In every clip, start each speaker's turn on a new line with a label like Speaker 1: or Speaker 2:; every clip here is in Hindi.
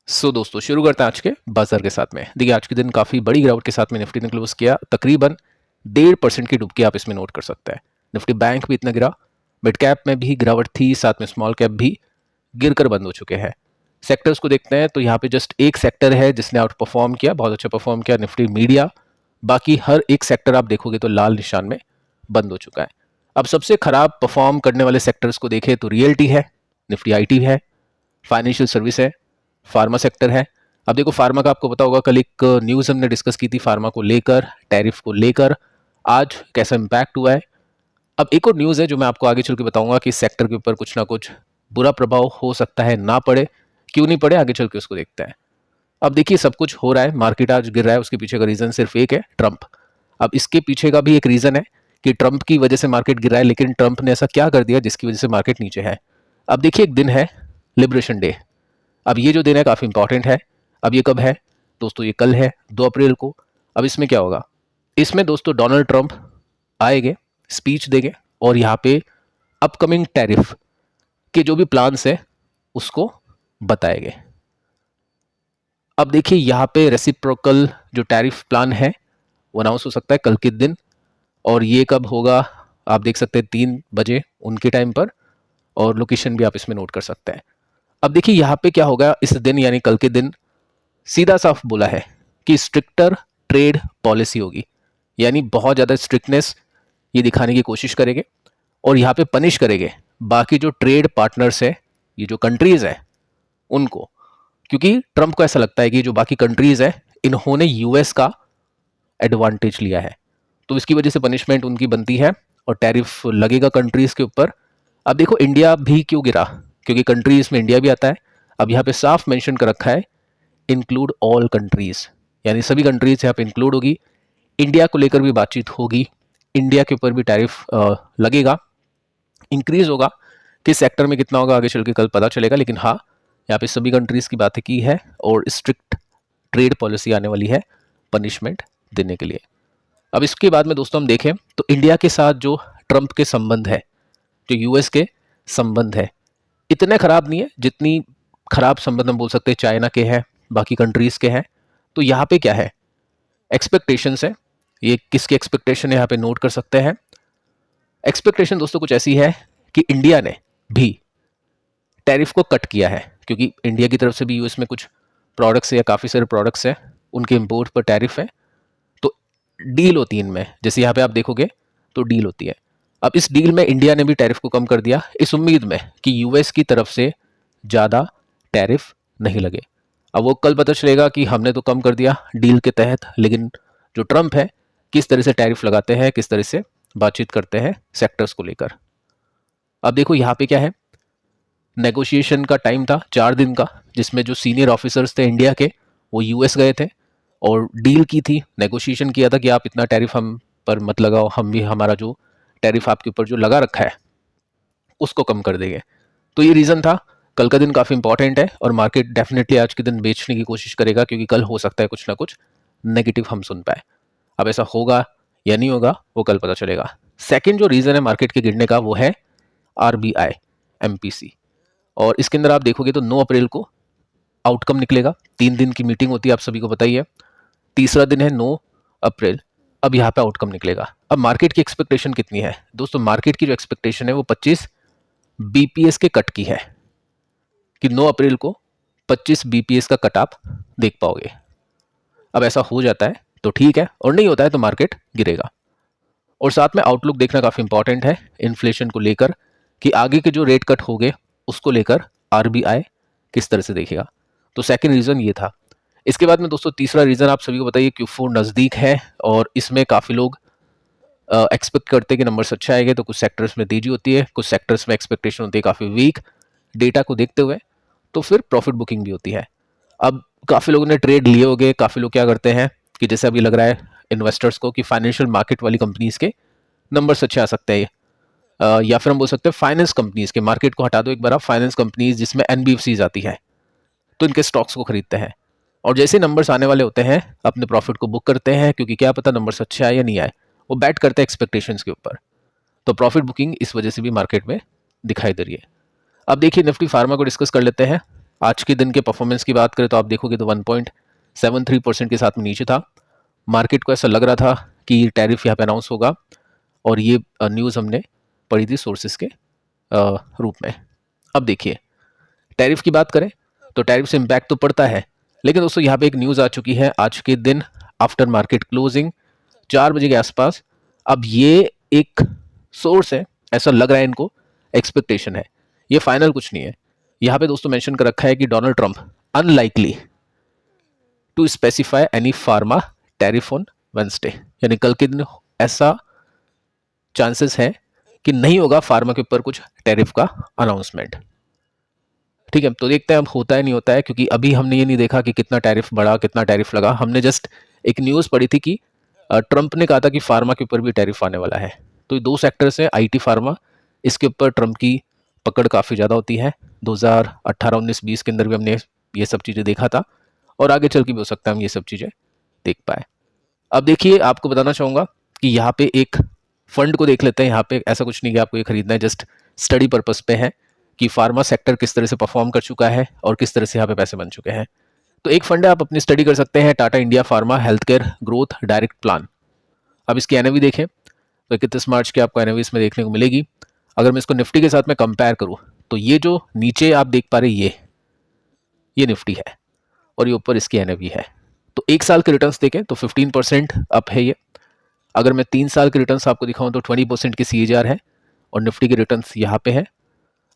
Speaker 1: दोस्तों शुरू करते हैं आज के बाजार के साथ में। देखिए आज के दिन काफ़ी बड़ी गिरावट के साथ में निफ्टी ने क्लोज किया। तकरीबन 1.5% की डुबकी आप इसमें नोट कर सकते हैं। निफ्टी बैंक भी इतना गिरा, मिड कैप में भी गिरावट थी, साथ में स्मॉल कैप भी गिरकर बंद हो चुके हैं। सेक्टर्स को देखते हैं तो यहाँ पे जस्ट एक सेक्टर है जिसने आउट परफॉर्म किया, बहुत अच्छा परफॉर्म किया, निफ्टी मीडिया। बाकी हर एक सेक्टर आप देखोगे तो लाल निशान में बंद हो चुका है। अब सबसे खराब परफॉर्म करने वाले सेक्टर्स को देखें तो रियल्टी है, निफ्टी आईटी है, फाइनेंशियल सर्विस है, फार्मा सेक्टर है। अब देखो फार्मा का आपको पता होगा, कल एक न्यूज़ हमने डिस्कस की थी फार्मा को लेकर, टैरिफ को लेकर, आज कैसा इम्पैक्ट हुआ है। अब एक और न्यूज़ है जो मैं आपको आगे चल के बताऊंगा कि इस सेक्टर के ऊपर कुछ ना कुछ बुरा प्रभाव हो सकता है, ना पड़े, क्यों नहीं पड़े, आगे चल के उसको देखते हैं। अब देखिए सब कुछ हो रहा है, मार्केट आज गिर रहा है, उसके पीछे का रीज़न सिर्फ एक है, ट्रंप। अब इसके पीछे का भी एक रीज़न है कि ट्रंप की वजह से मार्केट गिर रहा है, लेकिन ट्रंप ने ऐसा क्या कर दिया जिसकी वजह से मार्केट नीचे है। अब देखिए एक दिन है लिबरेशन डे। अब ये जो दिन है काफ़ी इंपॉर्टेंट है। अब ये कब है दोस्तों? ये कल है 2 अप्रैल को। अब इसमें क्या होगा? इसमें दोस्तों डोनाल्ड ट्रंप आएंगे, स्पीच देंगे और यहाँ पे अपकमिंग टैरिफ के जो भी प्लान्स है उसको बताएंगे। अब देखिए यहाँ पे रेसिप्रोकल जो टैरिफ प्लान है वो अनाउंस हो सकता है कल के दिन, और ये कब होगा आप देख सकते हैं 3 बजे उनके टाइम पर, और लोकेशन भी आप इसमें नोट कर सकते हैं। अब देखिए यहाँ पे क्या होगा इस दिन यानी कल के दिन, सीधा साफ बोला है कि स्ट्रिक्टर ट्रेड पॉलिसी होगी, यानी बहुत ज़्यादा स्ट्रिक्टनेस ये दिखाने की कोशिश करेंगे और यहाँ पे पनिश करेंगे बाकी जो ट्रेड पार्टनर्स है, ये जो कंट्रीज़ है उनको, क्योंकि ट्रंप को ऐसा लगता है कि जो बाकी कंट्रीज़ है इन्होंने यूएस का एडवांटेज लिया है, तो इसकी वजह से पनिशमेंट उनकी बनती है और टैरिफ लगेगा कंट्रीज़ के ऊपर। अब देखो इंडिया भी क्यों गिरा, क्योंकि कंट्रीज़ में इंडिया भी आता है। अब यहाँ पे साफ मेंशन कर रखा है इंक्लूड ऑल कंट्रीज, यानी सभी कंट्रीज यहाँ पे इंक्लूड होगी। इंडिया को लेकर भी बातचीत होगी, इंडिया के ऊपर भी टैरिफ लगेगा, इंक्रीज होगा। किस सेक्टर में कितना होगा आगे चल के कल पता चलेगा, लेकिन हाँ यहाँ पे सभी कंट्रीज की बातें की है और स्ट्रिक्ट ट्रेड पॉलिसी आने वाली है पनिशमेंट देने के लिए। अब इसके बाद में दोस्तों हम देखें तो इंडिया के साथ जो ट्रंप के संबंध है, जो यूएस के संबंध है, इतने खराब नहीं है जितनी खराब संबंध हम बोल सकते हैं चाइना के हैं, बाकी कंट्रीज के हैं। तो यहाँ पे क्या है, एक्सपेक्टेशंस है। ये किसकी एक्सपेक्टेशन है यहाँ पे नोट कर सकते हैं। एक्सपेक्टेशन दोस्तों कुछ ऐसी है कि इंडिया ने भी टैरिफ को कट किया है, क्योंकि इंडिया की तरफ से भी यूएस में कुछ प्रोडक्ट्स है या काफ़ी सारे प्रोडक्ट्स हैं उनके इंपोर्ट पर टैरिफ है, तो डील होती है इनमें, जैसे यहाँ पे आप देखोगे तो डील होती है। अब इस डील में इंडिया ने भी टैरिफ को कम कर दिया इस उम्मीद में कि यूएस की तरफ से ज़्यादा टैरिफ नहीं लगे। अब वो कल पता चलेगा कि हमने तो कम कर दिया डील के तहत, लेकिन जो ट्रंप है किस तरह से टैरिफ लगाते हैं, किस तरह से बातचीत करते हैं सेक्टर्स को लेकर। अब देखो यहाँ पे क्या है, नेगोशिएशन का टाइम था 4 दिन का, जिसमें जो सीनियर ऑफिसर्स थे इंडिया के वो यूएस गए थे और डील की थी, नेगोशिएशन किया था कि आप इतना टैरिफ हम पर मत लगाओ, हम भी हमारा जो टैरिफ आपके ऊपर जो लगा रखा है उसको कम कर देंगे। तो ये रीज़न था। कल का दिन काफ़ी इंपॉर्टेंट है और मार्केट डेफिनेटली आज के दिन बेचने की कोशिश करेगा, क्योंकि कल हो सकता है कुछ ना कुछ नेगेटिव हम सुन पाए। अब ऐसा होगा या नहीं होगा वो कल पता चलेगा। सेकंड जो रीज़न है मार्केट के गिरने का वो है आरबीआई एमपीसी, और इसके अंदर आप देखोगे तो 9 अप्रैल को आउटकम निकलेगा। 3 दिन की मीटिंग होती है, आप सभी को पता ही है। तीसरा दिन है 9 अप्रैल। अब यहाँ पे आउटकम निकलेगा। अब मार्केट की एक्सपेक्टेशन कितनी है दोस्तों? मार्केट की जो एक्सपेक्टेशन है वो 25 बीपीएस के कट की है, कि 9 अप्रैल को 25 बीपीएस का कट आप देख पाओगे। अब ऐसा हो जाता है तो ठीक है, और नहीं होता है तो मार्केट गिरेगा। और साथ में आउटलुक देखना काफ़ी इंपॉर्टेंट है इन्फ्लेशन को लेकर, कि आगे के जो रेट कट हो गए उसको लेकर आरबीआई किस तरह से देखेगा। तो सेकंड रीज़न ये था। इसके बाद में दोस्तों तीसरा रीज़न आप सभी को बताइए, Q4 नज़दीक है और इसमें काफ़ी लोग एक्सपेक्ट करते हैं कि नंबर्स अच्छा आएंगे, तो कुछ सेक्टर्स में तेजी होती है, कुछ सेक्टर्स में एक्सपेक्टेशन होती है काफ़ी वीक डेटा को देखते हुए, तो फिर प्रॉफिट बुकिंग भी होती है। अब काफ़ी लोगों ने ट्रेड लिए होंगे, काफ़ी लोग क्या करते हैं कि जैसे अभी लग रहा है इन्वेस्टर्स को कि फाइनेंशियल मार्केट वाली कंपनीज के नंबर्स अच्छे आ सकते हैं, या फिर हम बोल सकते हैं फाइनेंस कंपनीज के। मार्केट को हटा दो एक बार आप, फाइनेंस कंपनीज जिसमें एनबीएफसीज आती है, तो इनके स्टॉक्स को खरीदते हैं और जैसे नंबर्स आने वाले होते हैं अपने प्रॉफिट को बुक करते हैं, क्योंकि क्या पता नंबर्स अच्छे आए या नहीं आए, वो बैट करते हैं एक्सपेक्टेशंस के ऊपर। तो प्रॉफिट बुकिंग इस वजह से भी मार्केट में दिखाई दे रही है। अब देखिए निफ्टी फार्मा को डिस्कस कर लेते हैं। आज के दिन के परफॉर्मेंस की बात करें तो आप देखोगे तो 1.73% के साथ में नीचे था। मार्केट को ऐसा लग रहा था कि टैरिफ यहाँ पे अनाउंस होगा, और ये न्यूज़ हमने पढ़ी थी सोर्सेज के रूप में। अब देखिए, टैरिफ की बात करें तो टैरिफ से इम्पैक्ट तो पड़ता है, लेकिन दोस्तों यहाँ पे एक न्यूज़ आ चुकी है आज के दिन आफ्टर मार्केट क्लोजिंग 4 बजे के आसपास। अब ये एक सोर्स है, ऐसा लग रहा है इनको, एक्सपेक्टेशन है, ये फाइनल कुछ नहीं है। यहाँ पे दोस्तों मेंशन कर रखा है कि Donald Trump unlikely to specify any pharma tariff on Wednesday, यानी कल के दिन ऐसा चांसेस है कि नहीं होगा फार्मा के ऊपर कुछ टैरिफ का अनाउंसमेंट। ठीक है, तो देखते हैं अब होता है नहीं होता है, क्योंकि अभी हमने ये नहीं देखा कि कितना टैरिफ बढ़ा कितना टैरिफ लगा। हमने जस्ट एक न्यूज़ पढ़ी थी कि ट्रंप ने कहा था कि फार्मा के ऊपर भी टैरिफ आने वाला है। तो ये दो सेक्टर्स हैं, आईटी फार्मा, इसके ऊपर ट्रंप की पकड़ काफ़ी ज़्यादा होती है। 2018, 19, 20 के अंदर भी हमने ये सब चीज़ें देखा था, और आगे चल के भी हो सकता है हम ये सब चीज़ें देख पाए। अब देखिए, आपको बताना चाहूँगा कि यहाँ पे एक फंड को देख लेते हैं। यहाँ पे ऐसा कुछ नहीं कि आपको ये खरीदना है, जस्ट स्टडी पर्पस पे है कि फार्मा सेक्टर किस तरह से परफॉर्म कर चुका है और किस तरह से यहाँ पे पैसे बन चुके हैं। तो एक फंड है, आप अपनी स्टडी कर सकते हैं, Tata India pharma health care growth direct plan. अब इसकी एनएवी देखें तो 31 मार्च की आपको एनएवी इसमें देखने को मिलेगी। अगर मैं इसको निफ्टी के साथ में कंपेयर करूँ तो ये जो नीचे आप देख पा रहे ये निफ्टी है, और ये ऊपर इसकी एनएवी है। तो एक साल के रिटर्न्स देखें तो 15% अप है ये। अगर मैं 3 साल के रिटर्न्स आपको दिखाऊं तो 20% की CAGR है, और निफ्टी के रिटर्न्स यहाँ पे है।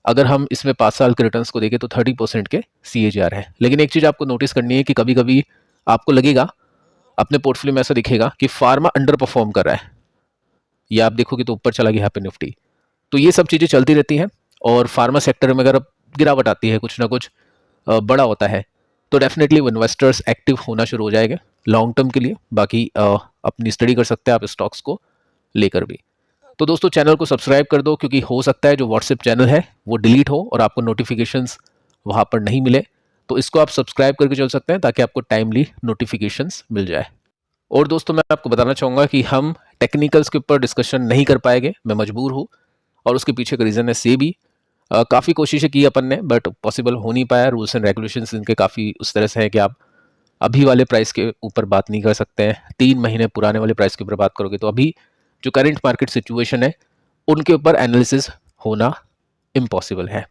Speaker 1: अगर हम इसमें 5 साल के रिटर्न्स को देखें तो 30% के CAGR है। लेकिन एक चीज़ आपको नोटिस करनी है कि कभी कभी आपको लगेगा, अपने पोर्टफोलियो में ऐसा दिखेगा कि फार्मा अंडर परफॉर्म कर रहा है, या आप देखोगे तो ऊपर चला गया यहाँ पे निफ्टी। तो ये सब चीज़ें चलती रहती हैं, और फार्मा सेक्टर में अगर अब गिरावट आती है, कुछ ना कुछ बड़ा होता है, तो डेफिनेटली वो इन्वेस्टर्स एक्टिव होना शुरू हो जाएंगे लॉन्ग टर्म के लिए। बाकी अपनी स्टडी कर सकते हैं आप स्टॉक्स को लेकर भी। तो दोस्तों, चैनल को सब्सक्राइब कर दो, क्योंकि हो सकता है जो व्हाट्सएप चैनल है वो डिलीट हो और आपको नोटिफिकेशंस वहाँ पर नहीं मिले। तो इसको आप सब्सक्राइब करके चल सकते हैं ताकि आपको टाइमली नोटिफिकेशंस मिल जाए। और दोस्तों, मैं आपको बताना चाहूँगा कि हम टेक्निकल्स के ऊपर डिस्कशन नहीं कर पाएंगे, मैं मजबूर हूँ, और उसके पीछे का रीज़न है सेबी। काफ़ी कोशिशें की अपन ने, बट पॉसिबल हो नहीं पाया। रूल्स एंड रेगुलेशंस इनके काफ़ी उस तरह से हैं कि आप अभी वाले प्राइस के ऊपर बात नहीं कर सकते हैं। 3 महीने पुराने वाले प्राइस के ऊपर बात करोगे तो अभी जो करंट मार्केट सिचुएशन है उनके ऊपर एनालिसिस होना इम्पॉसिबल है।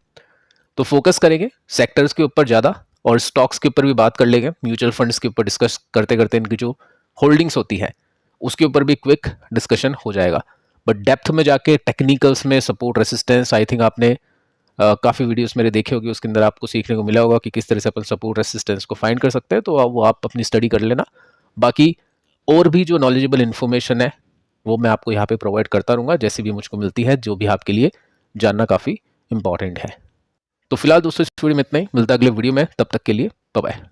Speaker 1: तो फोकस करेंगे सेक्टर्स के ऊपर ज़्यादा, और स्टॉक्स के ऊपर भी बात कर लेंगे। म्यूचुअल फंड्स के ऊपर डिस्कस करते करते इनकी जो होल्डिंग्स होती है उसके ऊपर भी क्विक डिस्कशन हो जाएगा। बट डेप्थ में जाके टेक्निकल्स में सपोर्ट रेसिस्टेंस, आई थिंक आपने काफ़ी वीडियोस मेरे देखे होगी, उसके अंदर आपको सीखने को मिला होगा कि किस तरह से अपन सपोर्ट रेसिस्टेंस को फाइंड कर सकते हैं। तो वो आप अपनी स्टडी कर लेना। बाकी और भी जो नॉलेजेबल इन्फॉर्मेशन है वो मैं आपको यहाँ पे प्रोवाइड करता रहूँगा, जैसे भी मुझको मिलती है, जो भी आपके लिए जानना काफ़ी इंपॉर्टेंट है। तो फिलहाल दोस्तों, इस वीडियो में इतना ही। मिलता है अगले वीडियो में, तब तक के लिए बाय बाय।